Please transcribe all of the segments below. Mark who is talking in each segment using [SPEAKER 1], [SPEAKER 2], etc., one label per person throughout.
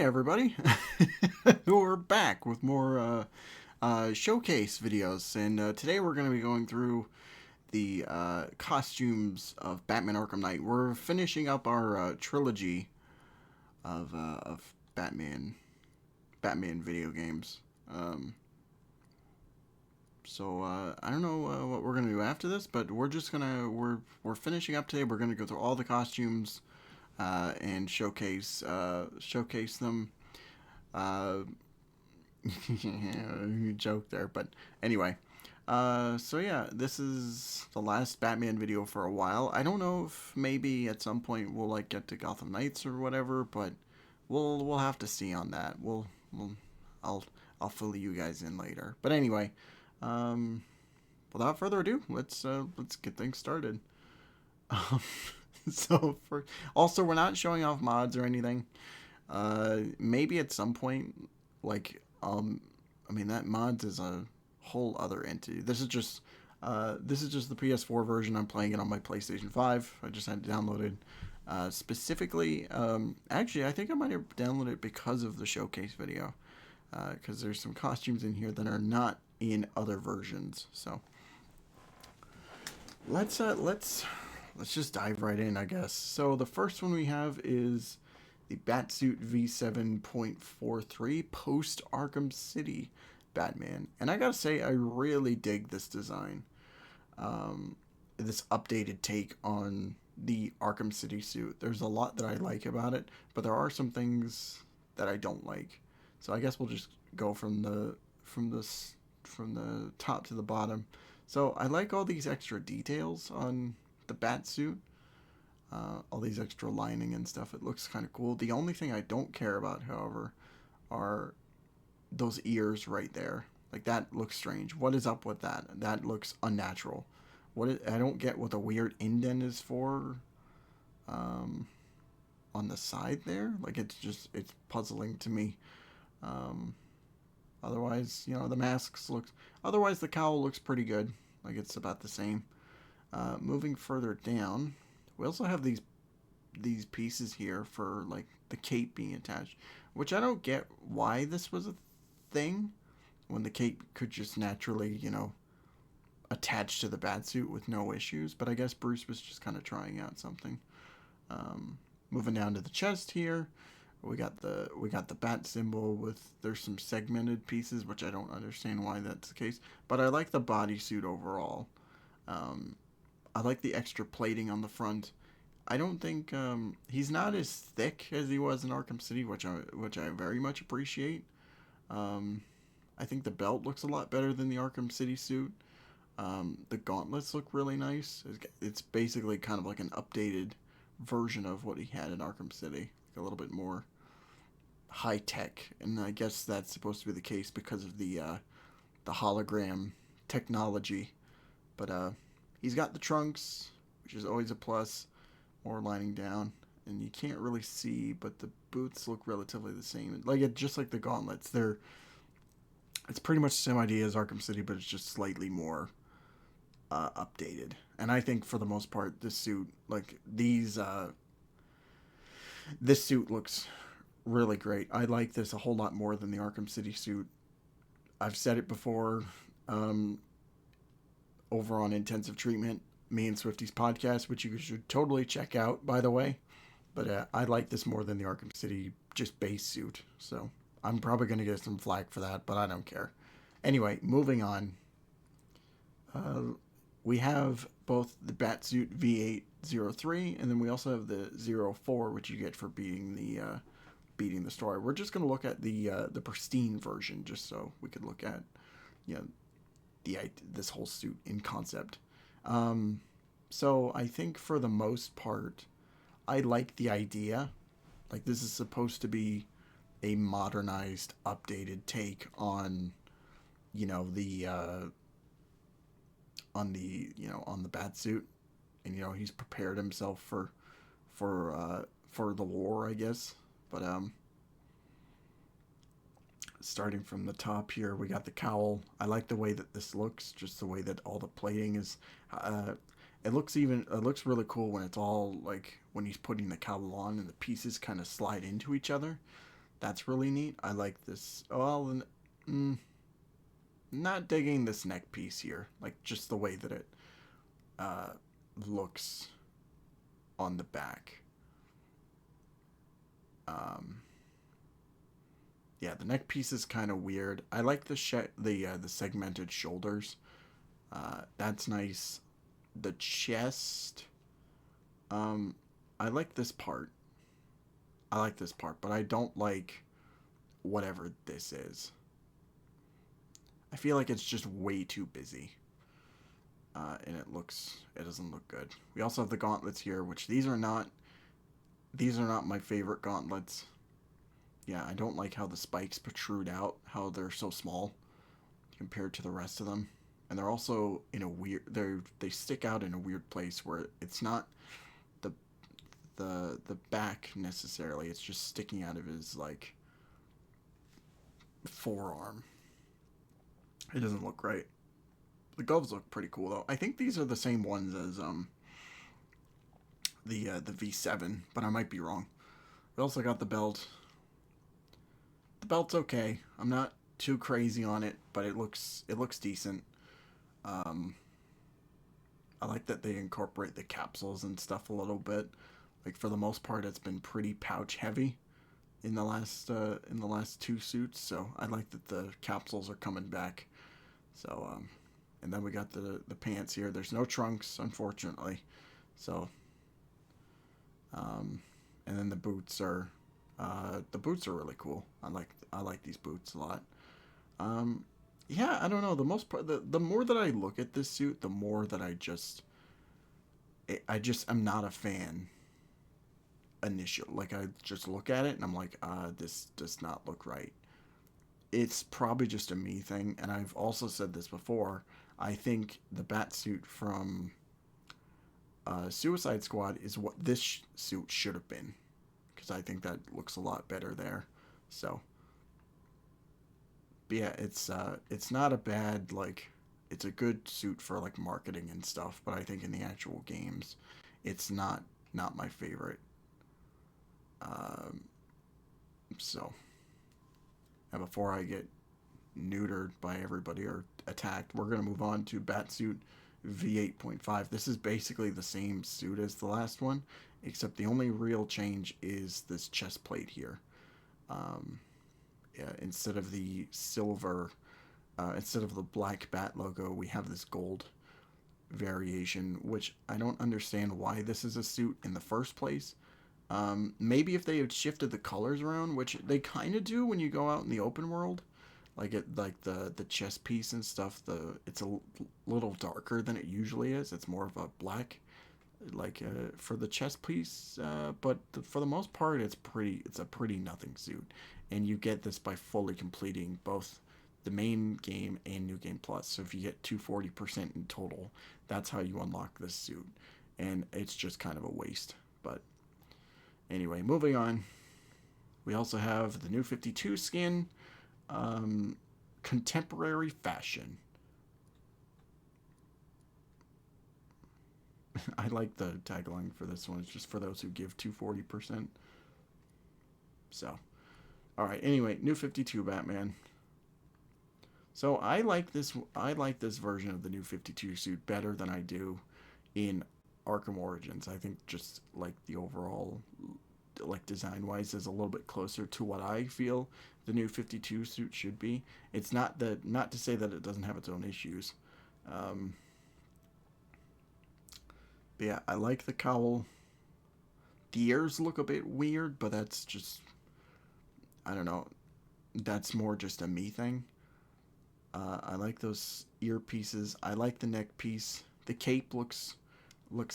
[SPEAKER 1] everybody. We're back with more showcase videos, and today we're going to be going through the costumes of Batman Arkham Knight. We're finishing up our trilogy of Batman video games. I don't know what we're gonna do after this, but we're finishing up today. We're gonna go through all the costumes and showcase them. Uh, you joke there, but anyway. Yeah, this is the last Batman video for a while. I don't know if maybe at some point we'll like get to Gotham Knights or whatever, but we'll have to see on that. We'll I'll I'll fill you guys in later. But anyway, um, without further ado, let's get things started. Um, so for also we're not showing off mods or anything. Maybe at some point, like I mean that mods is a whole other entity. This is just the PS4 version. I'm playing it on my PlayStation 5. I just had it downloaded. Specifically, actually, I think I might have downloaded it because of the showcase video. Because there's some costumes in here that are not in other versions. So let's just dive right in, I guess. So the first one we have is the Batsuit V7.43 post Arkham City Batman, and I gotta say I really dig this design. This updated take on the Arkham City suit. There's a lot that I like about it, but there are some things that I don't like. So I guess we'll just go from the top to the bottom. So I like all these extra details on the bat suit, all these extra lining and stuff. It looks kind of cool. The only thing I don't care about, however, are those ears right there. Like that looks strange. What is up with that? That looks unnatural. I don't get what the weird indent is for. Um, on the side there, like it's puzzling to me. Um, Otherwise, the masks looks. Otherwise, the cowl looks pretty good. Like it's about the same. Moving further down, we also have these pieces here for like the cape being attached, which I don't get why this was a thing when the cape could just naturally, attach to the batsuit with no issues. But I guess Bruce was just kind of trying out something. Moving down to the chest here, we got the bat symbol with there's some segmented pieces, which I don't understand why that's the case. But I like the bodysuit overall. Um, I like the extra plating on the front. I don't think he's not as thick as he was in Arkham City, which I very much appreciate. Um, I think the belt looks a lot better than the Arkham City suit. The gauntlets look really nice. It's basically kind of like an updated version of what he had in Arkham City, like a little bit more high tech, and I guess that's supposed to be the case because of the hologram technology. But he's got the trunks, which is always a plus. More lining down, and you can't really see, but the boots look relatively the same. Like just like the gauntlets, it's pretty much the same idea as Arkham City, but it's just slightly more updated. And I think for the most part, this suit, like this suit looks really great. I like this a whole lot more than the Arkham City suit. I've said it before, um, over on Intensive Treatment, me and Swifty's podcast, which you should totally check out, by the way. But I like this more than the Arkham City just base suit. So I'm probably going to get some flack for that, but I don't care. Anyway, moving on. Uh, we have both the Batsuit V803, and then we also have the 04, which you get for beating the story. We're just going to look at the pristine version, just so we could look at you know this whole suit in concept. So I think for the most part, I like the idea. Like this is supposed to be a modernized, updated take on the on the bat suit, and he's prepared himself for the war, I guess. But starting from the top here, we got the cowl. I like the way that this looks, just the way that all the plating is. Uh, it looks really cool when it's all like when he's putting the cowl on and the pieces kind of slide into each other. That's really neat. I like this. Well, mm, not digging this neck piece here. Like just the way that it uh, looks on the back. Um, yeah, the neck piece is kind of weird. I like the segmented shoulders. That's nice. The chest. Um, I like this part. I like this part, but I don't like whatever this is. I feel like it's just way too busy. And it doesn't look good. We also have the gauntlets here, which these are not my favorite gauntlets. Yeah, I don't like how the spikes protrude out, how they're so small compared to the rest of them. And they're also in a weird they stick out in a weird place where it's not the the back necessarily. It's just sticking out of his like forearm. It doesn't look great. The gloves look pretty cool though. I think these are the same ones as the V7, but I might be wrong. We also got the belt. The belt's okay. I'm not too crazy on it, but it looks decent. Um, I like that they incorporate the capsules and stuff a little bit. Like for the most part, it's been pretty pouch heavy in the last two suits. So I like that the capsules are coming back. So and then we got the pants here. There's no trunks, unfortunately. So um, and then the boots are really cool. I like these boots a lot. Um, yeah, I don't know. The most part, the more that I look at this suit, the more that I just am not a fan initial. Like I just look at it and I'm like, this does not look right. It's probably just a me thing, and I've also said this before. I think the bat suit from Suicide Squad is what this suit should have been, because I think that looks a lot better there. So, but yeah, it's not a bad like it's a good suit for like marketing and stuff, but I think in the actual games, it's not my favorite. Um, so, and before I get neutered by everybody or attacked, we're gonna move on to Batsuit V8.5. This is basically the same suit as the last one, except the only real change is this chest plate here. Um, yeah, instead of the black bat logo, we have this gold variation, which I don't understand why this is a suit in the first place. Maybe if they had shifted the colors around, which they kind of do when you go out in the open world, like the chest piece and stuff. It's a little darker than it usually is. It's more of a black, like for the chest piece. But for the most part, it's a pretty nothing suit, and you get this by fully completing both the main game and New Game Plus. So if you get 240% in total, that's how you unlock this suit, and it's just kind of a waste. But anyway, moving on. We also have the new 52 skin, um, contemporary fashion. I like the tagline for this one. It's just for those who give 240%. So, all right. Anyway, new 52 Batman. So I like this. I like this version of the new 52 suit better than I do in Arkham Origins. I think just like the overall like design wise is a little bit closer to what I feel the new 52 suit should be. It's not to say that it doesn't have its own issues. Um, but yeah, I like the cowl. The ears look a bit weird, but that's just I don't know. That's more just a me thing. I like those earpieces. I like the neck piece. The cape looks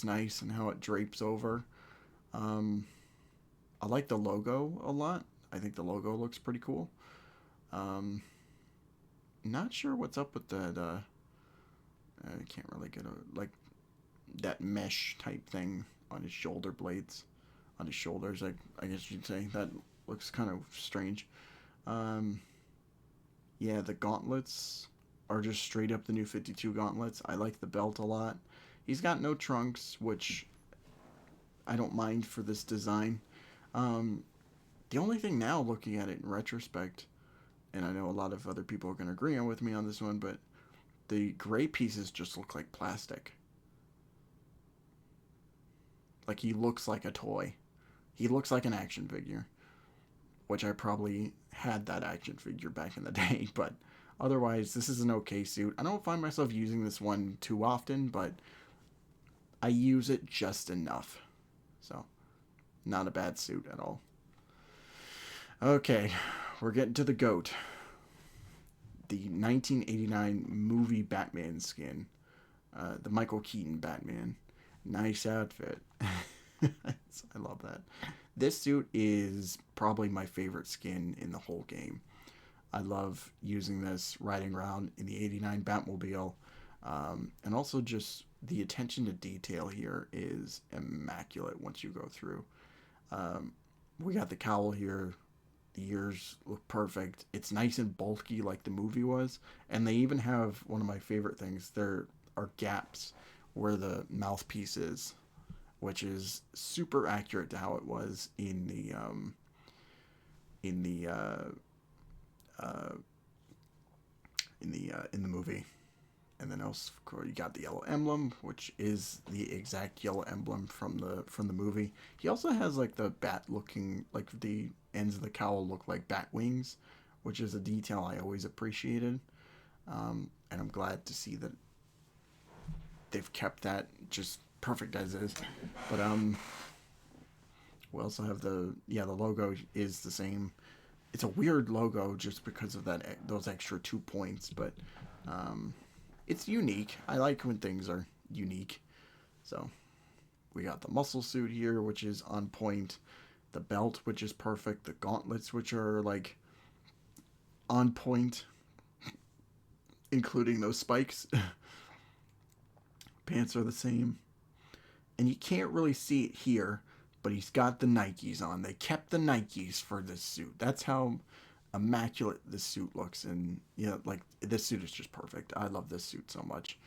[SPEAKER 1] nice and how it drapes over. Um, I like the logo a lot. I think the logo looks pretty cool. Um, Not sure what's up with that. I can't really get a like that mesh type thing on his shoulder blades, on his shoulders. I guess you'd say that looks kind of strange. Um, yeah, the gauntlets are just straight up the new 52 gauntlets. I like the belt a lot. He's got no trunks, which I don't mind for this design. Um, The only thing now, looking at it in retrospect, and I know a lot of other people are going to agree with me on this one, but the gray pieces just look like plastic. Like he looks like a toy. He looks like an action figure, which I probably had that action figure back in the day, but otherwise, this is an okay suit. I don't find myself using this one too often, but I use it just enough. So, not a bad suit at all. Okay, we're getting to the GOAT. The 1989 movie Batman skin. The Michael Keaton Batman. Nice outfit. I love that. This suit is probably my favorite skin in the whole game. I love using this riding around in the 89 Batmobile. And also just the attention to detail here is immaculate once you go through. Um, we got the cowl here. The ears look perfect. It's nice and bulky like the movie was. And they even have one of my favorite things. There are gaps where the mouthpiece is, which is super accurate to how it was in the in the uh, in the movie. And then also, of course, you got the yellow emblem, which is the exact yellow emblem from the movie. He also has like the bat looking, like the ends of the cowl look like bat wings, which is a detail I always appreciated. And I'm glad to see that they've kept that just perfect as is. But we also have the logo is the same. It's a weird logo just because of those extra 2 points, but it's unique. I like when things are unique. So we got the muscle suit here, which is on point. The belt, which is perfect. The gauntlets, which are like on point, including those spikes. Pants are the same. And you can't really see it here, but he's got the Nikes on. They kept the Nikes for this suit. That's how immaculate this suit looks. And, like, this suit is just perfect. I love this suit so much.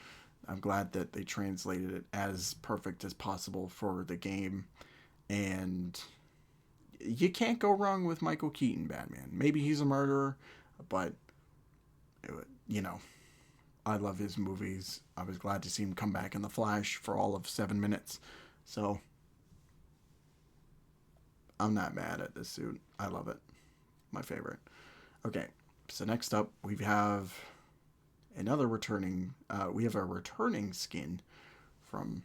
[SPEAKER 1] I'm glad that they translated it as perfect as possible for the game. And you can't go wrong with Michael Keaton Batman. Maybe he's a murderer, but, I love his movies. I was glad to see him come back in The Flash for all of 7 minutes. So, I'm not mad at this suit. I love it. My favorite. Okay, so next up we have another returning. We have a returning skin from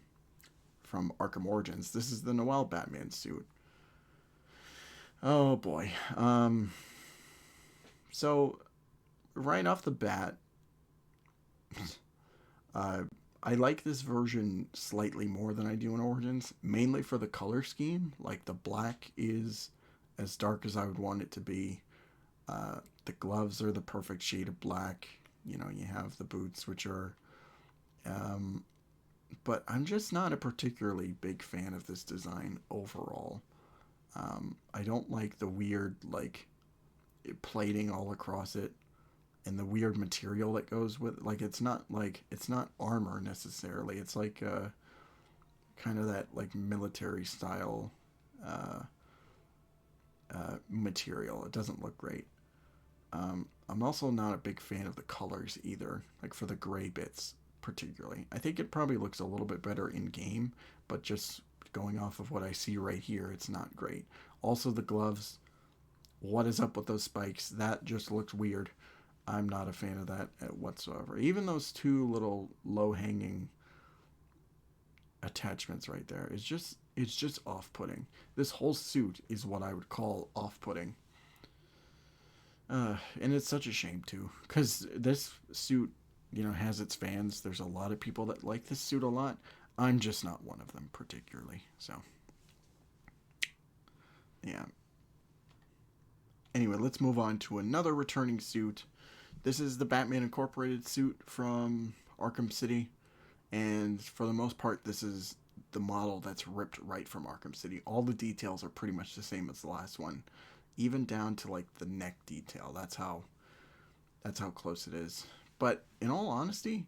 [SPEAKER 1] Arkham Origins. This is the Noel Batman suit. Oh boy. So right off the bat, I like this version slightly more than I do in Origins, mainly for the color scheme. Like the black is as dark as I would want it to be. The gloves are the perfect shade of black. You have the boots, which are. But I'm just not a particularly big fan of this design overall. I don't like the weird, like, plating all across it. And the weird material that goes with it. Like, it's not armor necessarily. It's like kind of that like military style material. It doesn't look great. I'm also not a big fan of the colors either, like for the gray bits particularly. I think it probably looks a little bit better in game, but just going off of what I see right here, it's not great. Also the gloves, what is up with those spikes? That just looks weird. I'm not a fan of that whatsoever. Even those two little low-hanging attachments right there, it's just off-putting. This whole suit is what I would call off-putting. And it's such a shame too, because this suit, has its fans. There's a lot of people that like this suit a lot. I'm just not one of them particularly. So, yeah. Anyway, let's move on to another returning suit. This is the Batman Incorporated suit from Arkham City. And for the most part, this is the model that's ripped right from Arkham City. All the details are pretty much the same as the last one. Even down to like the neck detail. That's how close it is. But in all honesty,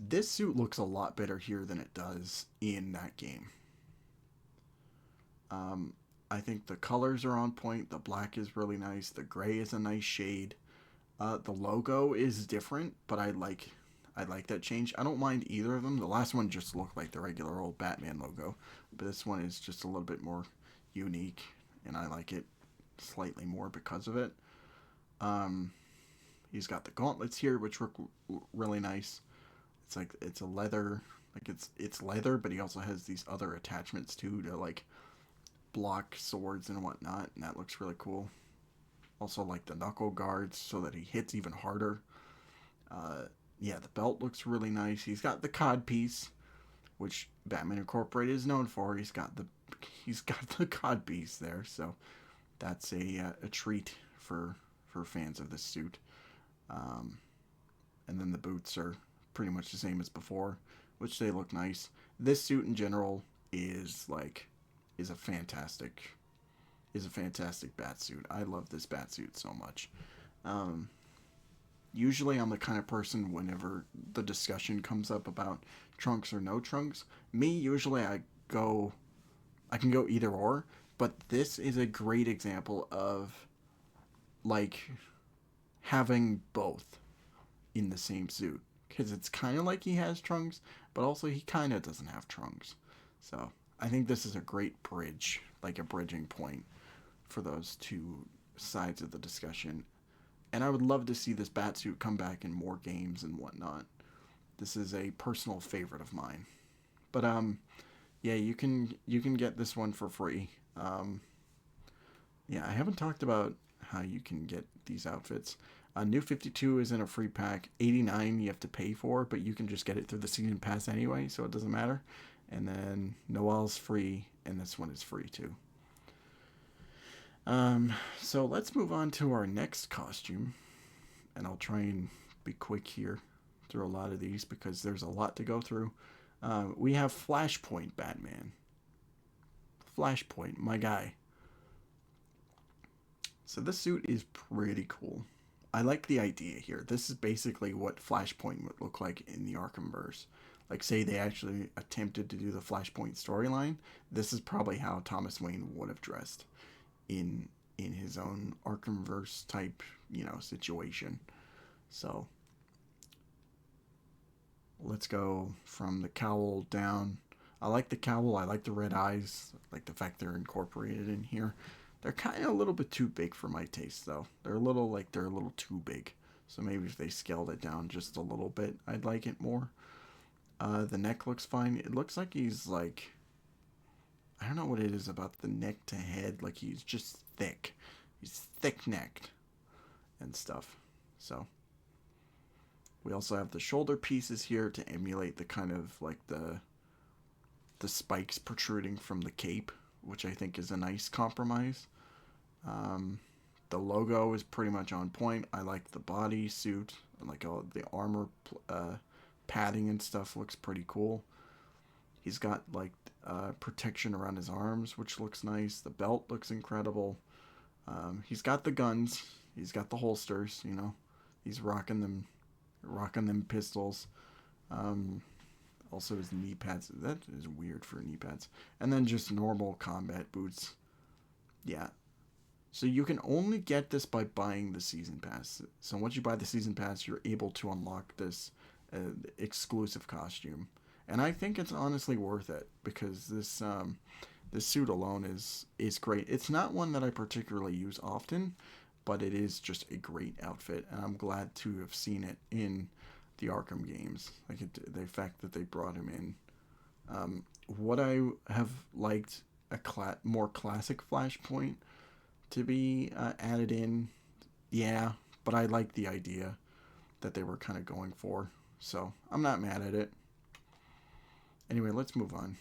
[SPEAKER 1] this suit looks a lot better here than it does in that game. I think the colors are on point. The black is really nice. The gray is a nice shade. The logo is different, but I like that change. I don't mind either of them. The last one just looked like the regular old Batman logo, but this one is just a little bit more unique, and I like it slightly more because of it. Um, he's got the gauntlets here, which look really nice. It's like it's a leather, like it's leather, but he also has these other attachments too to like block swords and whatnot, and that looks really cool. Also, like the knuckle guards, so that he hits even harder. Uh, yeah, the belt looks really nice. He's got the cod piece, which Batman Incorporated is known for. He's got the cod piece there, so that's a treat for fans of this suit. Um, and then the boots are pretty much the same as before, which they look nice. This suit in general is like is a fantastic bat suit. I love this bat suit so much. Um, Usually I'm the kind of person whenever the discussion comes up about trunks or no trunks, me usually I can go either or, but this is a great example of like having both in the same suit because it's kind of like he has trunks, but also he kind of doesn't have trunks. So I think this is a great bridge, like a bridging point for those two sides of the discussion. And I would love to see this Batsuit come back in more games and whatnot. This is a personal favorite of mine. But yeah, you can get this one for free. Yeah, I haven't talked about how you can get these outfits. New 52 is in a free pack. 89 you have to pay for, but you can just get it through the season pass anyway, so it doesn't matter. And then Noel's free, and this one is free too. So let's move on to our next costume, and I'll try and be quick here through a lot of these because there's a lot to go through. We have Flashpoint Batman. Flashpoint, my guy. So this suit is pretty cool. I like the idea here. This is basically what Flashpoint would look like in the Arkham Verse. Like, say they actually attempted to do the Flashpoint storyline. This is probably how Thomas Wayne would have dressed in his own Arkham Verse type, situation. So let's go from the cowl down. I like the cowl. I like the red eyes. I like the fact they're incorporated in here. They're kind of a little bit too big for my taste, though. They're a little too big. So maybe if they scaled it down just a little bit, I'd like it more. The neck looks fine. It looks like he's like, I don't know what it is about the neck to head. Like he's just thick. He's thick-necked and stuff. So we also have the shoulder pieces here to emulate the kind of like the spikes protruding from the cape, which I think is a nice compromise. The logo is pretty much on point. I like the body suit. I like all the armor padding and stuff looks pretty cool. He's got like protection around his arms, which looks nice. The belt looks incredible. He's got the guns. He's got the holsters. He's rocking them pistols. Also his knee pads. That is weird for knee pads. And then just normal combat boots. Yeah. So you can only get this by buying the season pass. So once you buy the season pass, you're able to unlock this exclusive costume. And I think it's honestly worth it because this suit alone is great. It's not one that I particularly use often, but it is just a great outfit, and I'm glad to have seen it in the Arkham games. Like the fact that they brought him in. Would I have liked a more classic Flashpoint to be added in? Yeah, but I like the idea that they were kind of going for, so I'm not mad at it. Anyway, let's move on.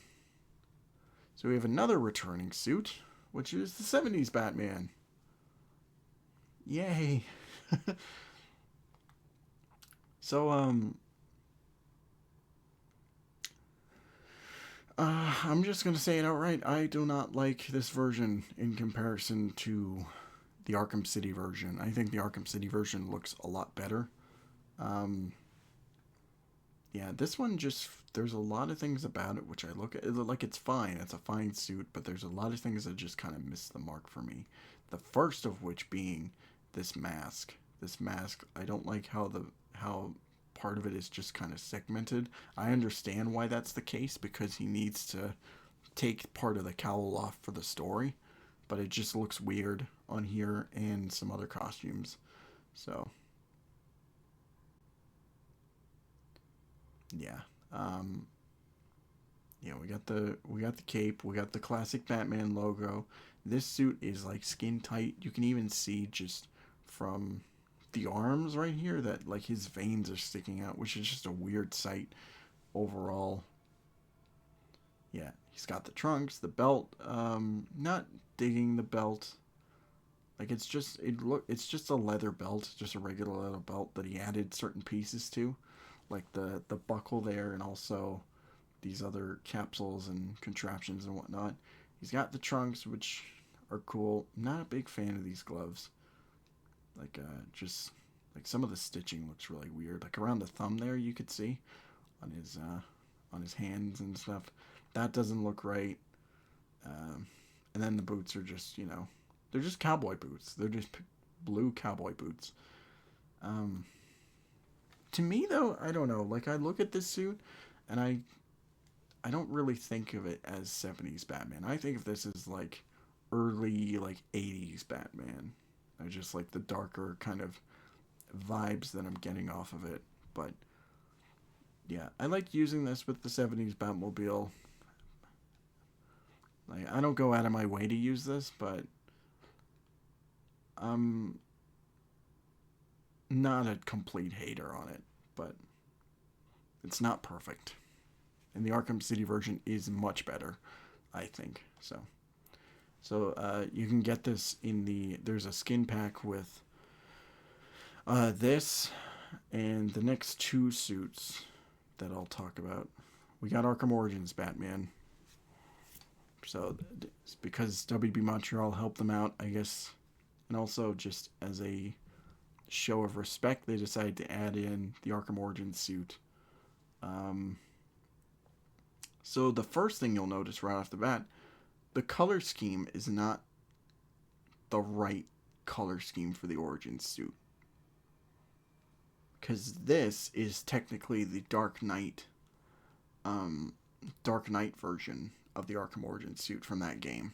[SPEAKER 1] So we have another returning suit, which is the 70s Batman. Yay! So, I'm just gonna say it outright. I do not like this version in comparison to the Arkham City version. I think the Arkham City version looks a lot better. Yeah, this one just, there's a lot of things about it which I look at like it's fine. It's a fine suit, but there's a lot of things that just kind of miss the mark for me. The first of which being this mask. This mask, I don't like how part of it is just kind of segmented. I understand why that's the case because he needs to take part of the cowl off for the story, but it just looks weird on here and some other costumes. So, yeah. Um, Yeah, we got the cape, we got the classic Batman logo. This suit is like skin tight. You can even see just from the arms right here that like his veins are sticking out, which is just a weird sight overall. Yeah, he's got the trunks, the belt. Not digging the belt. Like it's just a leather belt, just a regular leather belt that he added certain pieces to, like the buckle there and also these other capsules and contraptions and whatnot. He's got the trunks, which are cool. Not a big fan of these gloves. Like, just like some of the stitching looks really weird. Like around the thumb there, you could see on his hands and stuff. That doesn't look right. Um, and then the boots are just, they're just cowboy boots. They're just blue cowboy boots. Um, to me though, I don't know. Like I look at this suit, and I don't really think of it as 70s Batman. I think of this as like early like 80s Batman. I just like the darker kind of vibes that I'm getting off of it. But yeah, I like using this with the 70s Batmobile. Like I don't go out of my way to use this, but I'm not a complete hater on it, but it's not perfect. And the Arkham City version is much better, I think. So you can get this in there's a skin pack with this and the next two suits that I'll talk about. We got Arkham Origins Batman. So it's because WB Montreal helped them out, I guess, and also just as a show of respect, they decided to add in the Arkham Origins suit. Um, so the first thing you'll notice right off the bat, the color scheme is not the right color scheme for the Origins suit. Because this is technically the Dark Knight version of the Arkham Origins suit from that game.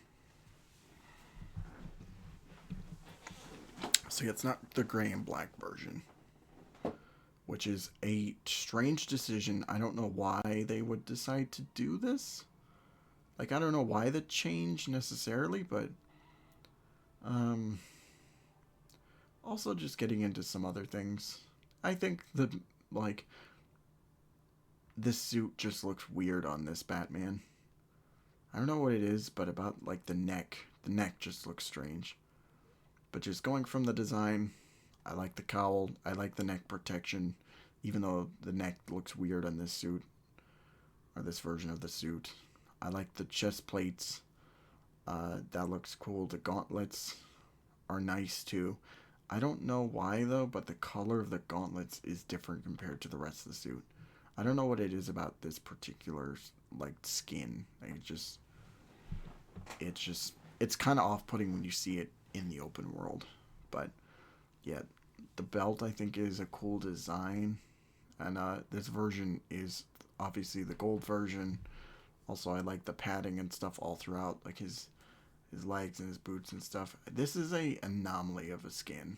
[SPEAKER 1] So it's not the gray and black version, which is a strange decision. I don't know why they would decide to do this. Like, I don't know why the change necessarily, but also just getting into some other things. I think like this suit just looks weird on this Batman. I don't know what it is, but about like the neck just looks strange. But just going from the design, I like the cowl, I like the neck protection, even though the neck looks weird on this suit, or this version of the suit. I like the chest plates, that looks cool. The gauntlets are nice too. I don't know why though, but the color of the gauntlets is different compared to the rest of the suit. I don't know what it is about this particular like skin. Like it's kind of off-putting when you see it in the open world. But yeah, the belt I think is a cool design, and this version is obviously the gold version. Also, I like the padding and stuff all throughout, like his legs and his boots and stuff. This is a anomaly of a skin.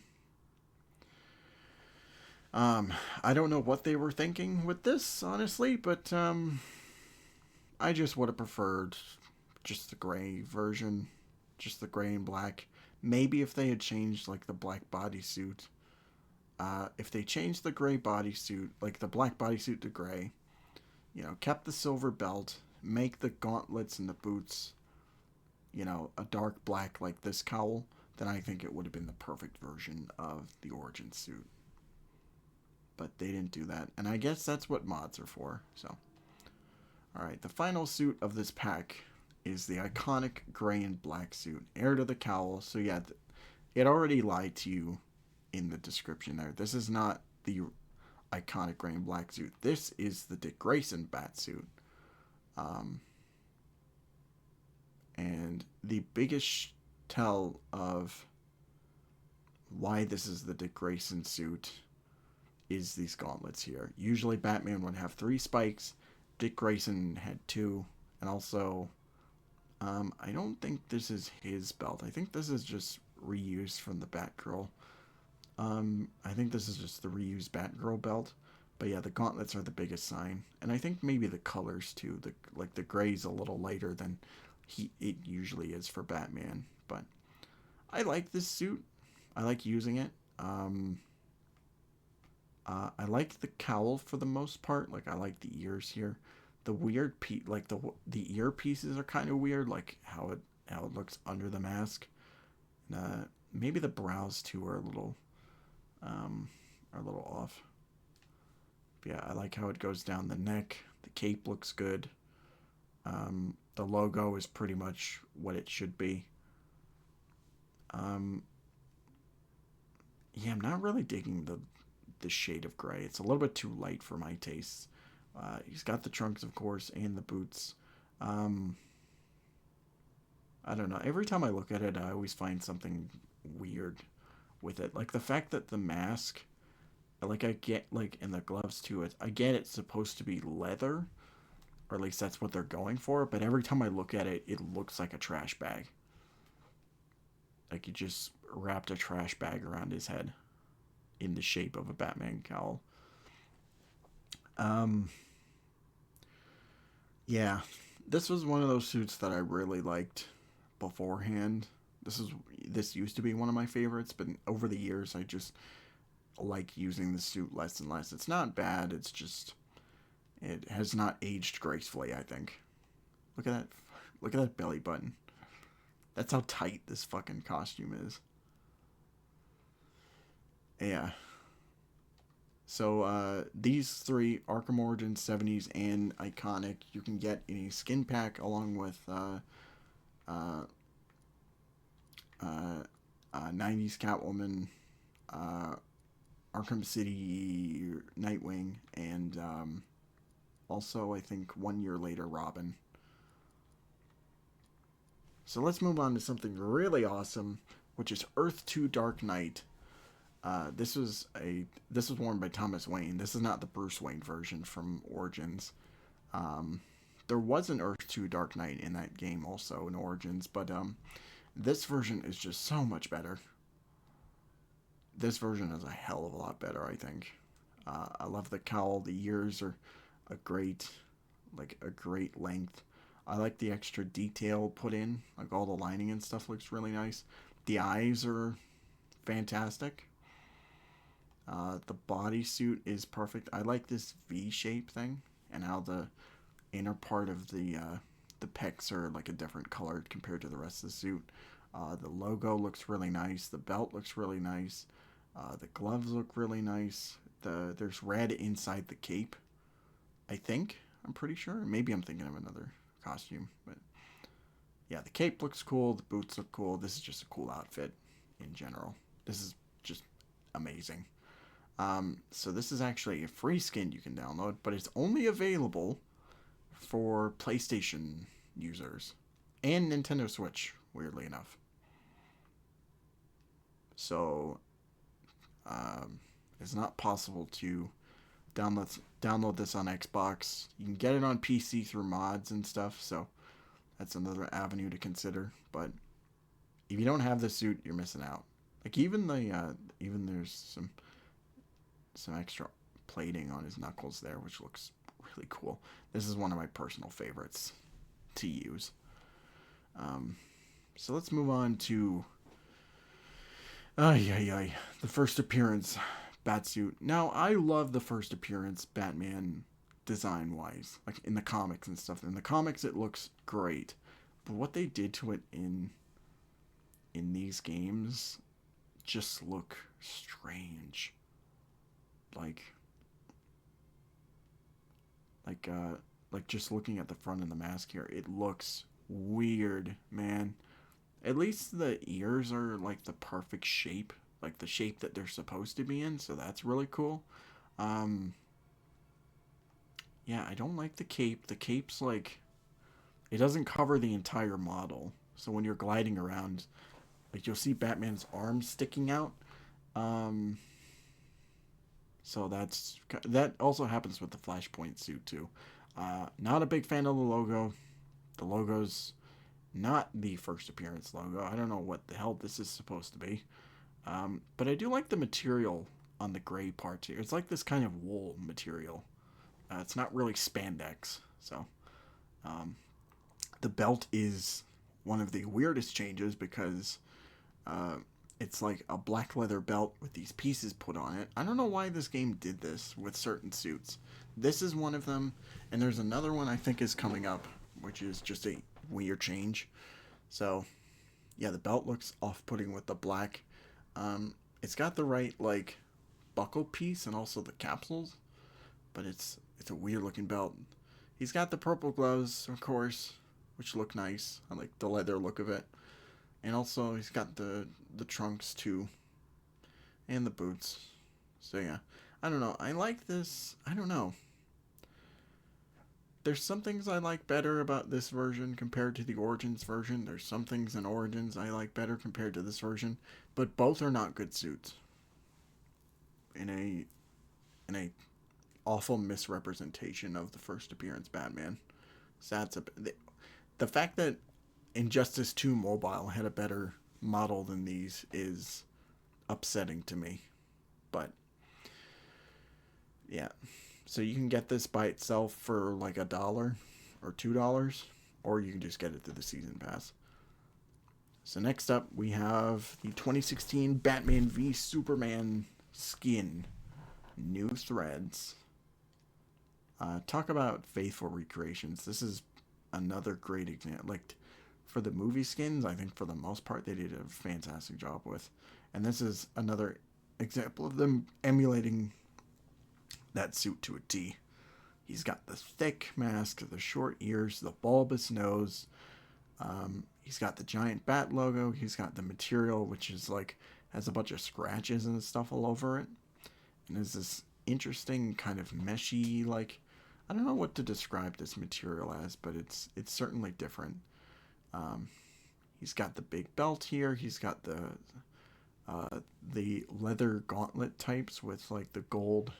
[SPEAKER 1] I don't know what they were thinking with this, honestly, but I just would have preferred just the gray version, just the gray and black. Maybe if they had changed like the black bodysuit, if they changed the gray bodysuit, like the black bodysuit to gray, kept the silver belt, make the gauntlets and the boots, a dark black like this cowl, then I think it would have been the perfect version of the origin suit. But they didn't do that, and I guess that's what mods are for. So, all right, the final suit of this pack is the iconic gray and black suit, heir to the cowl. So yeah, it already lied to you in the description there. This is not the iconic gray and black suit. This is the Dick Grayson bat suit. Um, and the biggest tell of why this is the Dick Grayson suit is these gauntlets here. Usually Batman would have 3 spikes. Dick Grayson had 2. And also, I don't think this is his belt. I think this is just reused from the Batgirl. I think this is just the reused Batgirl belt. But yeah, the gauntlets are the biggest sign. And I think maybe the colors too. The gray's a little lighter than it usually is for Batman. But I like this suit. I like using it. I like the cowl for the most part. Like, I like the ears here. The weird the earpieces are kind of weird, like how it looks under the mask. Maybe the brows too are a little off. But yeah, I like how it goes down the neck. The cape looks good. The logo is pretty much what it should be. Yeah, I'm not really digging the shade of gray. It's a little bit too light for my tastes. He's got the trunks, of course, and the boots. Um, I don't know. Every time I look at it, I always find something weird with it. Like the fact that the mask, like I get, like in the gloves too. I get it's supposed to be leather, or at least that's what they're going for. But every time I look at it, it looks like a trash bag. Like he just wrapped a trash bag around his head in the shape of a Batman cowl. Um, yeah, this was one of those suits that I really liked beforehand. This used to be one of my favorites, but over the years I just like using the suit less and less. It's not bad, it's just it has not aged gracefully, I think. Look at that look at that belly button. That's how tight this fucking costume is. Yeah. So these 3 Arkham Origins 70s and Iconic you can get in a skin pack along with uh, 90s Catwoman, uh, Arkham City Nightwing, and also I think 1 year later Robin. So let's move on to something really awesome, which is Earth 2 Dark Knight. This was worn by Thomas Wayne. This is not the Bruce Wayne version from Origins. Um, there was an Earth 2 Dark Knight in that game also in Origins, but this version is just so much better. This version is a hell of a lot better, I think. I love the cowl. The ears are a great, a great length. I like the extra detail put in. Like all the lining and stuff looks really nice. The eyes are fantastic. The bodysuit is perfect. I like this V shape thing and how the inner part of the pecs are like a different color compared to the rest of the suit. The logo looks really nice. The belt looks really nice. The gloves look really nice. There's red inside the cape. I think. I'm pretty sure. Maybe I'm thinking of another costume, but yeah, the cape looks cool. The boots look cool. This is just a cool outfit in general. This is just amazing. So this is actually a free skin you can download, but it's only available for PlayStation users and Nintendo Switch, weirdly enough. So it's not possible to download this on Xbox. You can get it on PC through mods and stuff, so that's another avenue to consider. But if you don't have the suit, you're missing out. Like even there's some extra plating on his knuckles there, which looks really cool. This is one of my personal favorites to use. So let's move on to the first appearance Batsuit. Now, I love the first appearance Batman design wise, like in the comics and stuff. In the comics, it looks great, but what they did to it in these games just look strange. Like just looking at the front of the mask here, it looks weird, man. At least the ears are like the perfect shape, like the shape that they're supposed to be in, so that's really cool. Um, yeah, I don't like the cape. The cape's like, it doesn't cover the entire model. So when you're gliding around, like you'll see Batman's arms sticking out. Um, so that also happens with the Flashpoint suit too. Not a big fan of the logo. The logo's not the first appearance logo. I don't know what the hell this is supposed to be. But I do like the material on the gray parts here. It's like this kind of wool material. It's not really spandex. So um, the belt is one of the weirdest changes because uh, it's like a black leather belt with these pieces put on it. I don't know why this game did this with certain suits. This is one of them, and there's another one I think is coming up, which is just a weird change. So, yeah, the belt looks off-putting with the black. It's got the right like buckle piece and also the capsules, but it's a weird looking belt. He's got the purple gloves, of course, which look nice. I like the leather look of it. And also he's got the trunks too and the boots. So yeah, I don't know. I like this. I don't know. There's some things I like better about this version compared to the Origins version. There's some things in Origins I like better compared to this version, but both are not good suits. In a awful misrepresentation of the first appearance Batman. So that's the fact that Injustice 2 Mobile had a better model than these is upsetting to me. But yeah. So you can get this by itself for like $1 or $2, or you can just get it through the season pass. So next up we have the 2016 Batman v Superman skin. New threads. Talk about faithful recreations. This is another great example. Like for the movie skins, I think for the most part they did a fantastic job with. And this is another example of them emulating that suit to a T. He's got the thick mask, the short ears, the bulbous nose. He's got the giant bat logo. He's got the material, which is like has a bunch of scratches and stuff all over it. And there's this interesting kind of meshy, like I don't know what to describe this material as, but it's certainly different. He's got the big belt here. He's got the leather gauntlet types with like the gold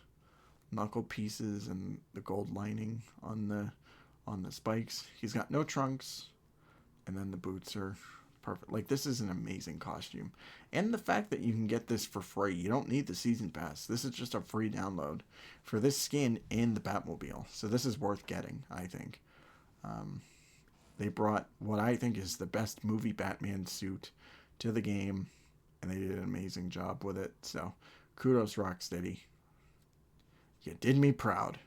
[SPEAKER 1] knuckle pieces and the gold lining on the spikes. He's got no trunks, and then the boots are perfect. Like this is an amazing costume, and the fact that you can get this for free. You don't need the season pass. This is just a free download for this skin and the Batmobile. So this is worth getting, I think. They brought what I think is the best movie Batman suit to the game, and they did an amazing job with it. So kudos, Rocksteady. You did me proud.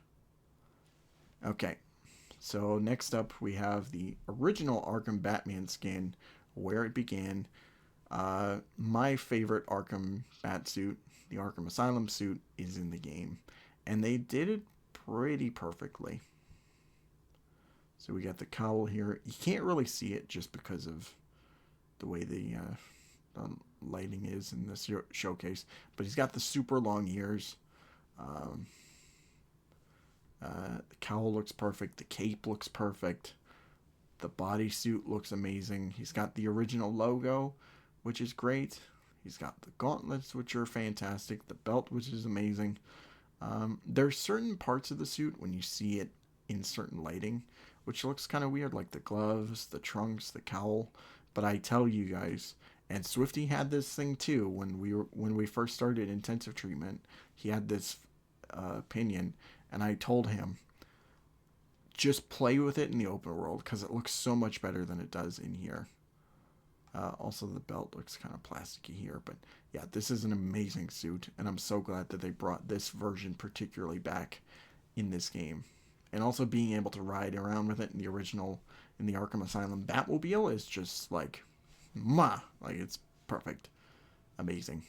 [SPEAKER 1] Okay, so next up we have the original Arkham Batman skin, Where It Began. My favorite Arkham Batsuit, the Arkham Asylum suit, is in the game, and they did it pretty perfectly. So we got the cowl here. You can't really see it just because of the way the lighting is in this showcase, but he's got the super long ears. The cowl looks perfect. The cape looks perfect. The bodysuit looks amazing. He's got the original logo, which is great. He's got the gauntlets, which are fantastic. The belt, which is amazing. There's certain parts of the suit when you see it in certain lighting, which looks kind of weird, like the gloves, the trunks, the cowl. But I tell you guys, and Swifty had this thing too when we first started intensive treatment. He had this opinion, and I told him, just play with it in the open world because it looks so much better than it does in here. Also, the belt looks kind of plasticky here, but yeah, this is an amazing suit, and I'm so glad that they brought this version particularly back in this game. And also being able to ride around with it in the original, in the Arkham Asylum Batmobile is just like, like it's perfect. Amazing.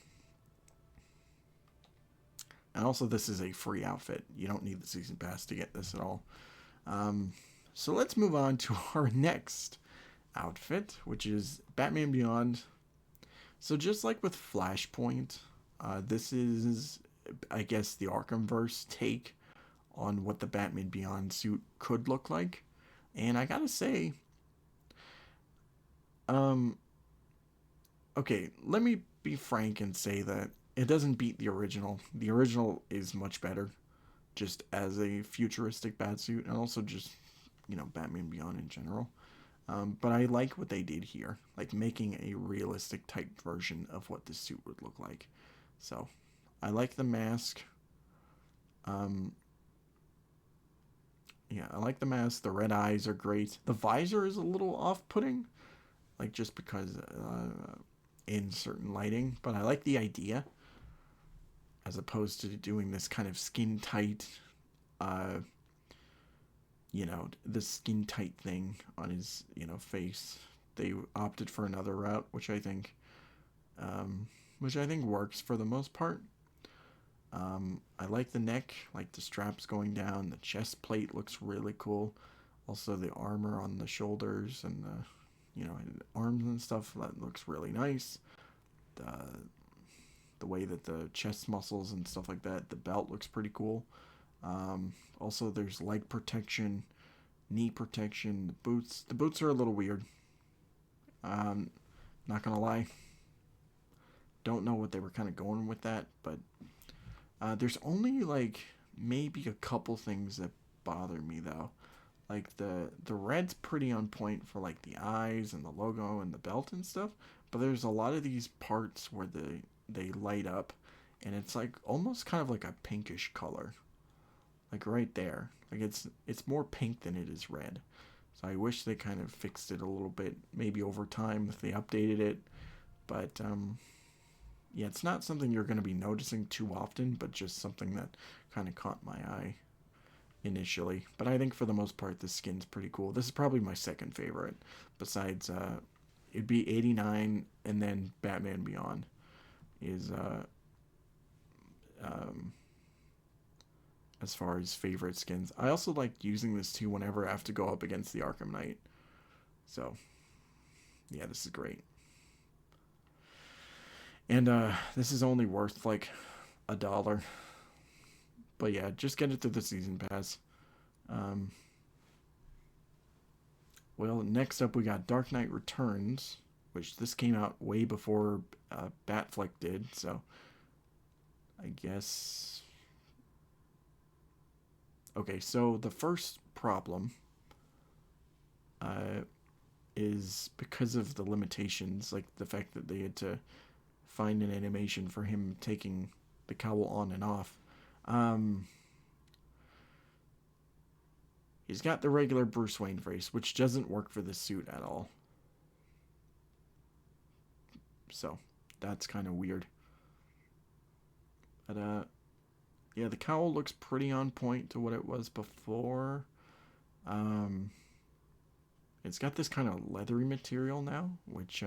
[SPEAKER 1] And also this is a free outfit. You don't need the season pass to get this at all. So let's move on to our next outfit, which is Batman Beyond. So just like with Flashpoint, this is I guess, the Arkham Verse take on what the Batman Beyond suit could look like. And I gotta say, um, okay, let me be frank and say that it doesn't beat the original. The original is much better, just as a futuristic Batsuit, and also just, Batman Beyond in general. But I like what they did here, like making a realistic type version of what this suit would look like. So, I like the mask. Um, yeah, I like the mask. The red eyes are great. The visor is a little off-putting, like just because in certain lighting. But I like the idea, as opposed to doing this kind of skin tight, uh, the skin tight thing on his, face. They opted for another route, um, which I think works for the most part. I like the neck, like the straps going down. The chest plate looks really cool. Also, the armor on the shoulders and and arms and stuff, that looks really nice. The way that the chest muscles and stuff like that, the belt looks pretty cool. Also, there's leg protection, knee protection, the boots. The boots are a little weird. Um, Not gonna lie. Don't know what they were kind of going with that, but there's only like maybe a couple things that bother me though. Like the red's pretty on point for like the eyes and the logo and the belt and stuff, but there's a lot of these parts where they light up, and it's like almost kind of like a pinkish color, like right there. Like it's more pink than it is red. So I wish they kind of fixed it a little bit, maybe over time if they updated it. But yeah, it's not something you're going to be noticing too often, but just something that kind of caught my eye initially. But I think for the most part, this skin's pretty cool. This is probably my second favorite, besides it'd be 89, and then Batman Beyond is um, as far as favorite skins. I also like using this too whenever I have to go up against the Arkham Knight. So yeah, this is great. And this is only worth like $1. But yeah, just get it through the season pass. Um, well, next up we got Dark Knight Returns, which this came out way before Batfleck did. So I guess. Okay, so the first problem uh, is because of the limitations, like the fact that they had to find an animation for him taking the cowl on and off. Um, he's got the regular Bruce Wayne face, which doesn't work for this suit at all. So that's kind of weird. But yeah, the cowl looks pretty on point to what it was before. Um, it's got this kind of leathery material now, which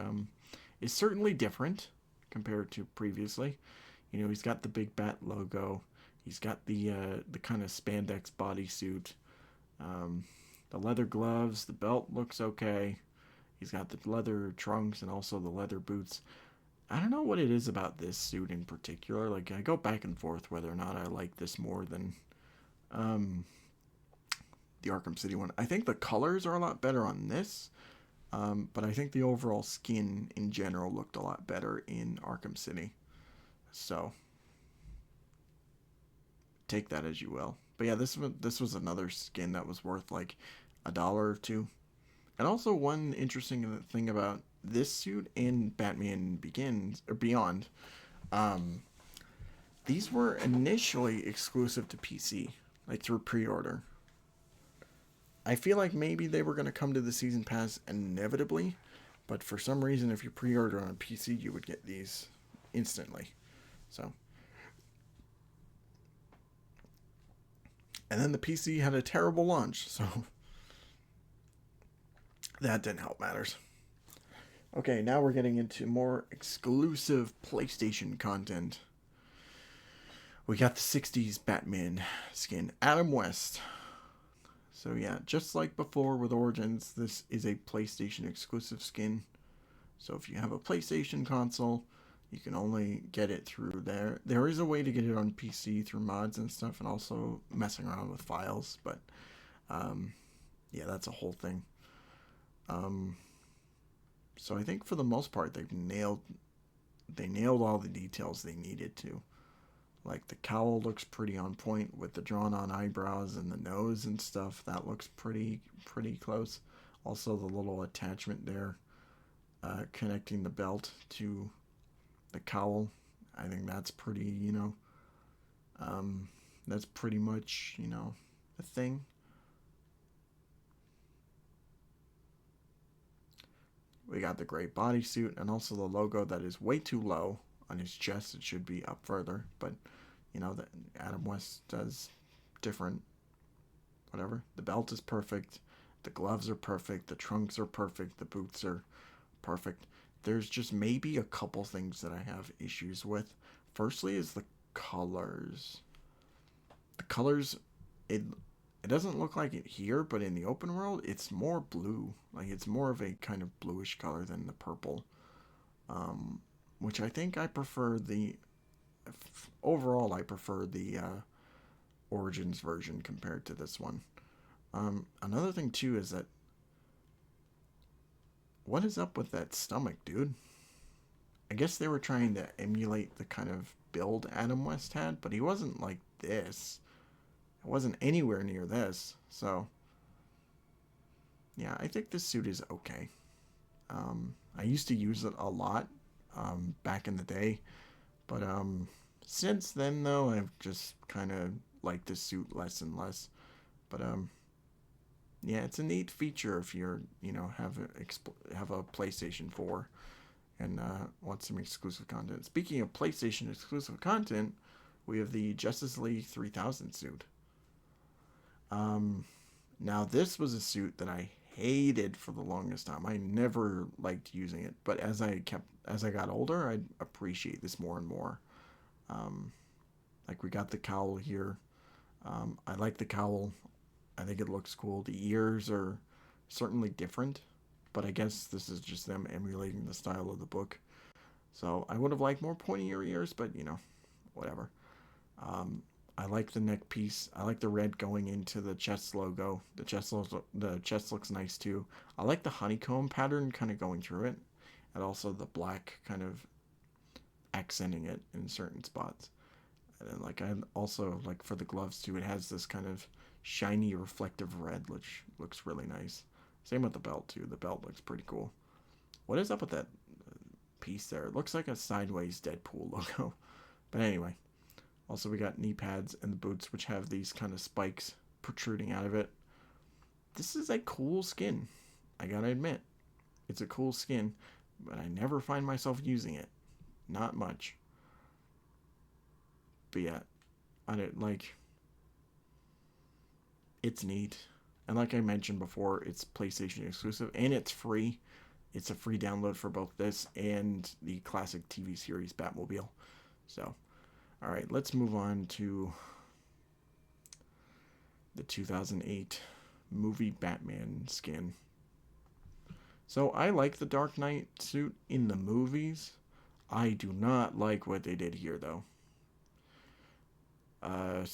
[SPEAKER 1] is certainly different compared to previously. He's got the big bat logo. He's got the kind of spandex bodysuit. The leather gloves. The belt looks okay. He's got the leather trunks and also the leather boots. I don't know what it is about this suit in particular. Like, I go back and forth whether or not I like this more than um, the Arkham City one. I think the colors are a lot better on this, but I think the overall skin in general looked a lot better in Arkham City. So, take that as you will. But yeah, this was another skin that was worth like $1 or two. And also one interesting thing about this suit and Batman Begins or Beyond, um, these were initially exclusive to PC, like through pre-order. I feel like maybe they were going to come to the season pass inevitably, but for some reason, if you pre-order on PC, you would get these instantly. So, and then the PC had a terrible launch, so that didn't help matters. Okay, now we're getting into more exclusive PlayStation content. We got the 60s Batman skin, Adam West. So yeah, just like before with Origins, this is a PlayStation exclusive skin. So if you have a PlayStation console, You can only get it through there. There is a way to get it on PC through mods and stuff, and also messing around with files. But um, yeah, that's a whole thing. Um, so I think for the most part they nailed all the details they needed to. Like the cowl looks pretty on point with the drawn on eyebrows and the nose and stuff. That looks pretty close. Also the little attachment there, connecting the belt to the cowl. I think that's pretty, um, that's pretty much, a thing. We got the gray bodysuit and also the logo that is way too low on his chest. It should be up further, but that Adam West does different. Whatever. The belt is perfect. The gloves are perfect. The trunks are perfect. The boots are perfect. There's just maybe a couple things that I have issues with. Firstly, is the colors. The colors, it it doesn't look like it here, but in the open world, it's more blue. Like it's more of a kind of bluish color than the purple. Um, which I think I prefer the overall. I prefer the Origins version compared to this one. Another thing too is that what is up with that stomach, dude? I guess they were trying to emulate the kind of build Adam West had, but he wasn't like this. It wasn't anywhere near this. So, yeah, I think this suit is okay. I used to use it a lot back in the day, but since then, though, I've just kind of liked this suit less and less. But yeah, it's a neat feature if you're, have a PlayStation 4 and want some exclusive content. Speaking of PlayStation exclusive content, we have the Justice League 3000 suit. Um, Now this was a suit that I hated for the longest time. I never liked using it, but as I got older, I appreciate this more and more. Um, like we got the cowl here. I like the cowl. I think it looks cool. The ears are certainly different, but I guess this is just them emulating the style of the book. So I would have liked more pointier ears, but whatever. Um, I like the neck piece. I like the red going into the chest logo. The chest looks nice too. I like the honeycomb pattern kind of going through it, and also the black kind of accenting it in certain spots. And then, like I also like for the gloves too. It has this kind of shiny reflective red, which looks really nice. Same with the belt too. The belt looks pretty cool. What is up with that piece there? It looks like a sideways Deadpool logo. But anyway, also, we got knee pads and the boots, which have these kind of spikes protruding out of it. This is a cool skin. I gotta admit, it's a cool skin, but I never find myself using it. Not much. But yeah, I don't like. It's neat, and like I mentioned before, it's PlayStation exclusive and it's free. It's a free download for both this and the classic TV series Batmobile. So, all right, let's move on to the 2008 movie Batman skin. So I like the Dark Knight suit in the movies. I do not like what they did here, though. Uh,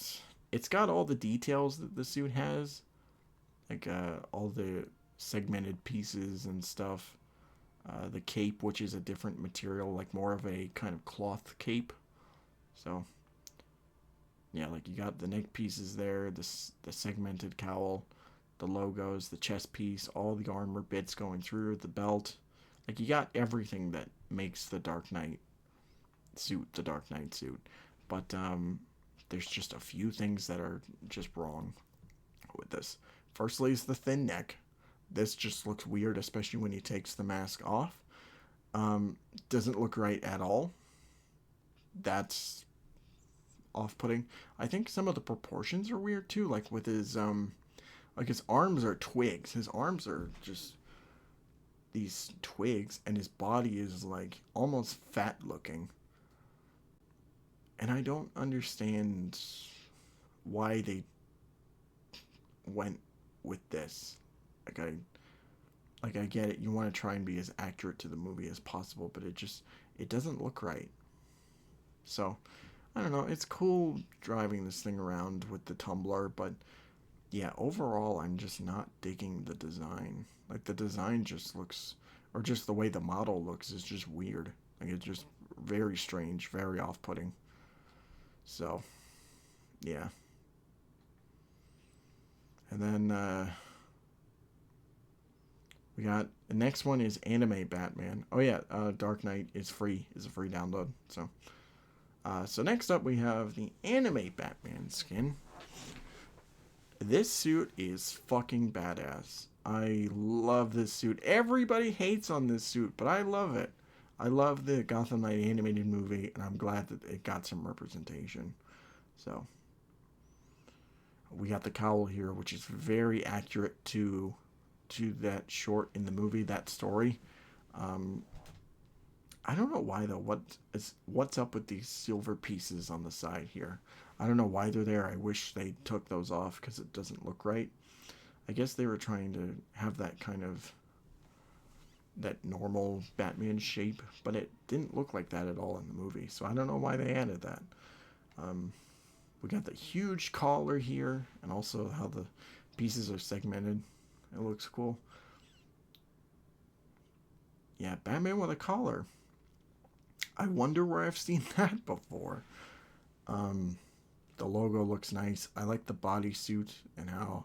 [SPEAKER 1] it's got all the details that the suit has, like all the segmented pieces and stuff. The cape, which is a different material, like more of a kind of cloth cape. So yeah, like you got the neck pieces there, the segmented cowl, the logos, the chest piece, all the armor bits going through the belt. Like you got everything that makes the Dark Knight suit. But there's just a few things that are just wrong with this. Firstly, is the thin neck. This just looks weird, especially when he takes the mask off. Doesn't look right at all. That's off-putting. I think some of the proportions are weird too. Like with his arms are twigs. His arms are just these twigs, and his body is like almost fat looking. And I don't understand why they went with this. Like I get it. You want to try and be as accurate to the movie as possible, but it doesn't look right. So, I don't know. It's cool driving this thing around with the tumbler, but yeah, overall, I'm just not digging the design. Like, the design just looks, or just the way the model looks is just weird. Like, it's just very strange, very off putting. So, yeah. And then, we got the next one is Anime Batman. Oh, yeah, Dark Knight is free, is a free download. So next up, we have the Anime Batman skin. This suit is fucking badass. I love this suit. Everybody hates on this suit, but I love it. I love the Gotham Knight animated movie, and I'm glad that it got some representation. So, we got the cowl here, which is very accurate to that short in the movie, that story. Um, I don't know why though. What's up with these silver pieces on the side here? I don't know why they're there. I wish they took those off because it doesn't look right. I guess they were trying to have that kind of that normal Batman shape, but it didn't look like that at all in the movie. So I don't know why they added that. Um, we got the huge collar here, and also how the pieces are segmented. It looks cool. Yeah, Batman with a collar. I wonder where I've seen that before. Um, the logo looks nice. I like the bodysuit and how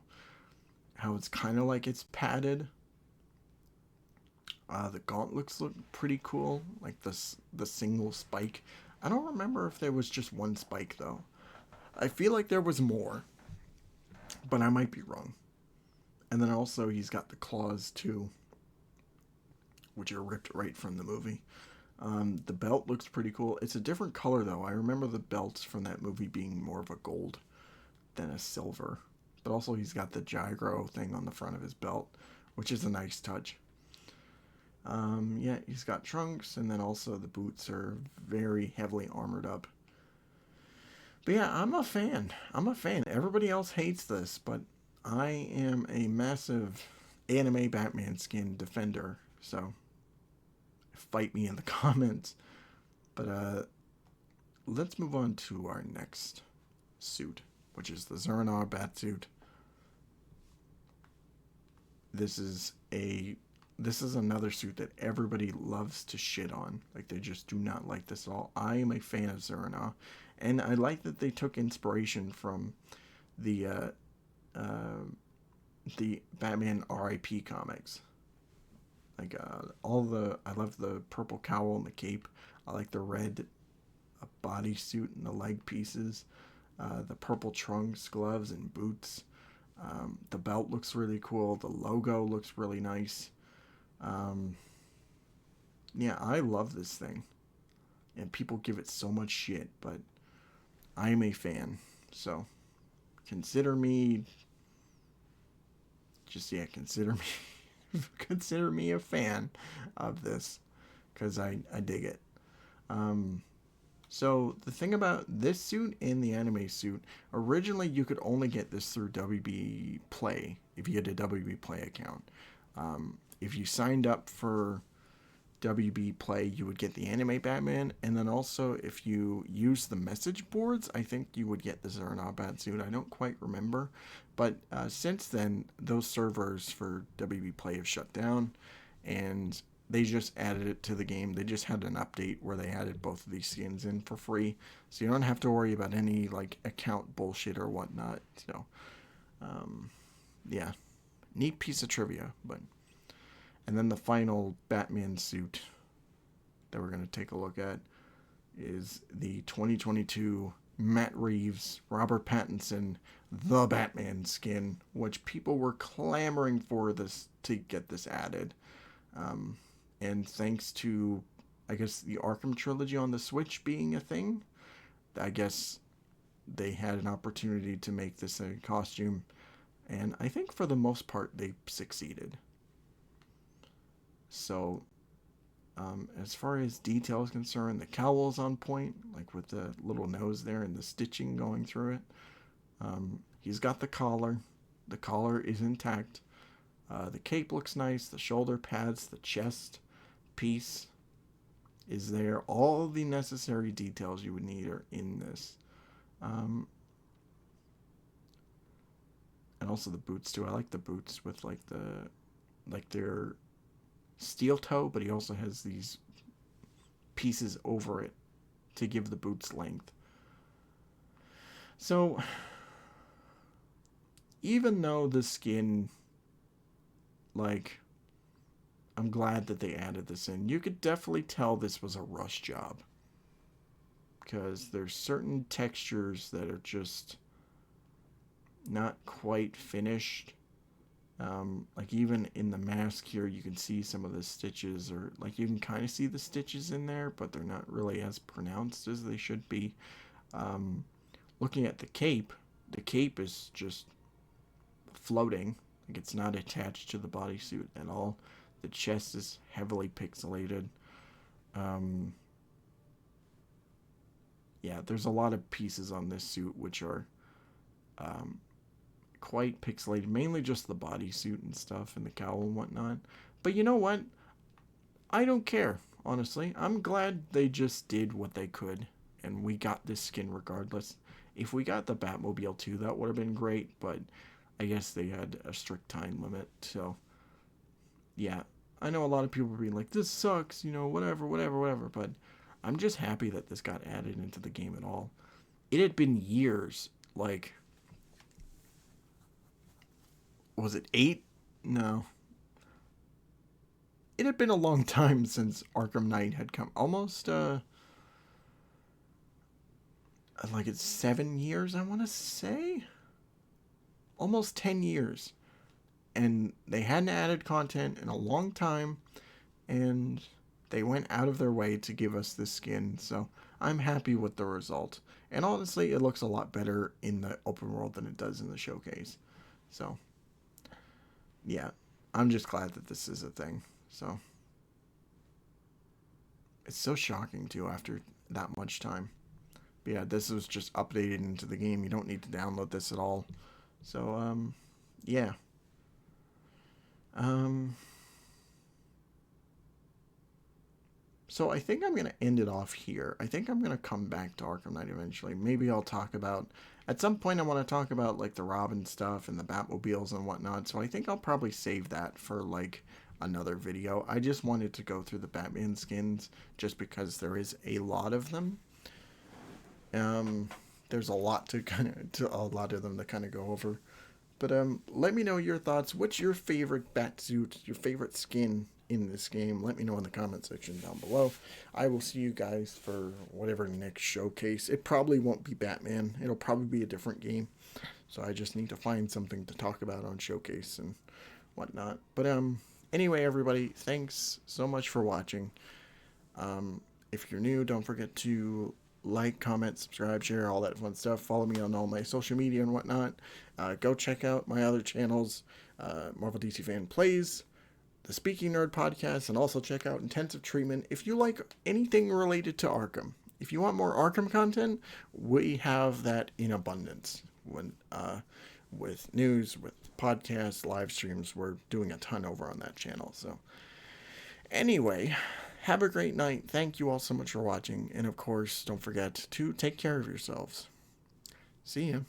[SPEAKER 1] it's kind of like it's padded. The gauntlets look pretty cool, like the single spike. I don't remember if there was just one spike though. I feel like there was more, but I might be wrong. And then also he's got the claws too, which are ripped right from the movie. The belt looks pretty cool. It's a different color though. I remember the belts from that movie being more of a gold than a silver. But also he's got the gyro thing on the front of his belt, which is a nice touch. Yeah, he's got trunks, and then also the boots are very heavily armored up. But yeah, I'm a fan. I'm a fan. Everybody else hates this, but I am a massive anime Batman skin defender. So fight me in the comments. But let's move on to our next suit, which is the Zernar Batsuit. This is another suit that everybody loves to shit on. Like, they just do not like this at all. I am a fan of Zernar, and I like that they took inspiration from the Batman R.I.P. comics. Like, I love the purple cowl and the cape. I like the red bodysuit and the leg pieces. The purple trunks, gloves, and boots. The belt looks really cool. The logo looks really nice. Yeah, I love this thing. And people give it so much shit, but I'm a fan. So, consider me. Consider me. Consider me a fan of this. Because I dig it. So, the thing about this suit and the anime suit, originally you could only get this through WB Play, if you had a WB Play account. If you signed up for WB Play, you would get the anime Batman, and then also if you use the message boards, I think you would get the Zernar Batsuit. I don't quite remember, but since then, those servers for WB Play have shut down, and they just added it to the game. They just had an update where they added both of these skins in for free, so you don't have to worry about any like account bullshit or whatnot. So, yeah, neat piece of trivia, but. And then the final Batman suit that we're going to take a look at is the 2022 Matt Reeves, Robert Pattinson, The Batman skin, which people were clamoring for this to get this added. And thanks to, I guess, the Arkham trilogy on the Switch being a thing, I guess they had an opportunity to make this a costume. And I think for the most part, they succeeded. So, as far as detail is concerned, the cowl's on point, like with the little nose there and the stitching going through it. He's got the collar. The collar is intact. The cape looks nice. The shoulder pads, the chest piece is there. All the necessary details you would need are in this. Um, and also the boots too. I like the boots with like their steel toe, but he also has these pieces over it to give the boots length. So even though the skin, like, I'm glad that they added this in. You could definitely tell this was a rush job because there's certain textures that are just not quite finished. Like even in the mask here, you can see some of the stitches, or like you can kind of see the stitches in there, but they're not really as pronounced as they should be. Um, Looking at the cape is just floating, like it's not attached to the bodysuit at all. The chest is heavily pixelated. Um, yeah, there's a lot of pieces on this suit which are um, quite pixelated, mainly just the bodysuit and stuff and the cowl and whatnot. But you know what? I don't care, honestly. I'm glad they just did what they could and we got this skin regardless. If we got the Batmobile too, that would have been great, but I guess they had a strict time limit, so yeah. I know a lot of people were being like, this sucks, whatever, whatever, whatever, but I'm just happy that this got added into the game at all. It had been years, like, was it 8? No. It had been a long time since Arkham Knight had come. Almost, like it's 7 years, I want to say? Almost 10 years. And they hadn't added content in a long time, and they went out of their way to give us this skin, so I'm happy with the result. And honestly, it looks a lot better in the open world than it does in the showcase. So, yeah, I'm just glad that this is a thing. So, it's so shocking, too, after that much time. But yeah, this was just updated into the game. You don't need to download this at all. So, yeah. Um, So I think I'm going to end it off here. I think I'm going to come back to Arkham Knight eventually. Maybe I'll talk about, at some point I want to talk about like the Robin stuff and the Batmobiles and whatnot. So I think I'll probably save that for like another video. I just wanted to go through the Batman skins just because there is a lot of them. There's a lot a lot of them to kind of go over. But let me know your thoughts. What's your favorite Batsuit, your favorite skin in this game? Let me know in the comment section down below. I will see you guys for whatever next showcase. It probably won't be Batman. It'll probably be a different game. So I just need to find something to talk about on showcase and whatnot. But anyway, everybody, thanks so much for watching. If you're new, don't forget to like, comment, subscribe, share, all that fun stuff. Follow me on all my social media and whatnot. Go check out my other channels, Marvel DC Fan Plays, the Speaking Nerd podcast, and also check out Intensive Treatment. If you like anything related to Arkham, if you want more Arkham content, we have that in abundance. With news, with podcasts, live streams, we're doing a ton over on that channel. So anyway, have a great night. Thank you all so much for watching. And of course, don't forget to take care of yourselves. See ya.